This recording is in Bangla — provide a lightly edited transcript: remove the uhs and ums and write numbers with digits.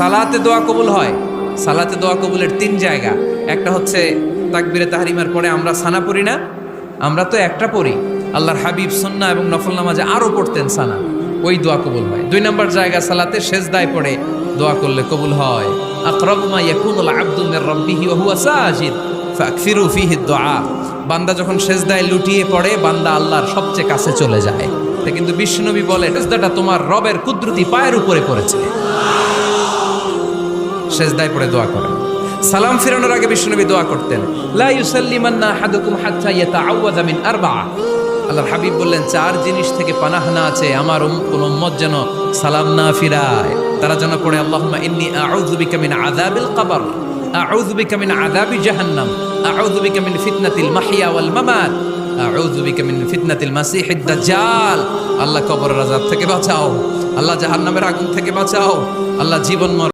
সালাতে দোয়া কবুল হয়। সালাতে দোয়া কবুলের তিন জায়গা। একটা হচ্ছে তাকবীরে তাহরিমার পরে আমরা সানা পড়ি না, আমরা তো একটা পড়ি। আল্লাহর হাবিব সুন্নাহ এবং নফল নামাজে আরো পড়তেন সানা, ওই দোয়া কবুল হয়। দুই নম্বর জায়গা সালাতে সেজদায় পড়ে দোয়া করলে কবুল হয়। আকরাবু মা ইয়াকুনুল আবদু মির রাব্বিহি ওয়া হুয়া সাজিদ ফাকসিরু ফিহি দুআ। বান্দা যখন সেজদায় লুটিয়ে পড়ে, বান্দা আল্লাহর সবচেয়ে কাছে চলে যায়। তা কিন্তু বিশ্বনবী বলে, সেজদাটা তোমার রবের কুদরতি পায়ের উপরে পড়েছে। সেজদায় পড়ে দোয়া করেন। সালাম ফিরানোর আগে বিশ্বনবী দোয়া করতেন, লা ইউসাল্লিমান্না আহাদুকুম হাত্তা ইয়াতাআওয়াযা মিন আরবাআ। আল্লাহর হাবিব বললেন, চার জিনিস থেকে পানাহ না আছে আমার কোন উম্মত যেন সালাম না ফিরায়। তারা যেন পড়ে, আল্লাহুম্মা ইন্নী আউযু বিকা মিন আযাবিল কবর, আউযু বিকা মিন আযাবি জাহান্নাম, আউযু বিকা মিন ফিতনাতিল মাহইয়া ওয়াল মামাত, আউযু বিকা মিন ফিতনাতিল মাসিহিদ দাজ্জাল। আল্লাহ কবরের আযাব থেকে বাঁচাও, আল্লাহ জাহান্নামের আগুন থেকে বাঁচাও, আল্লাহ জীবন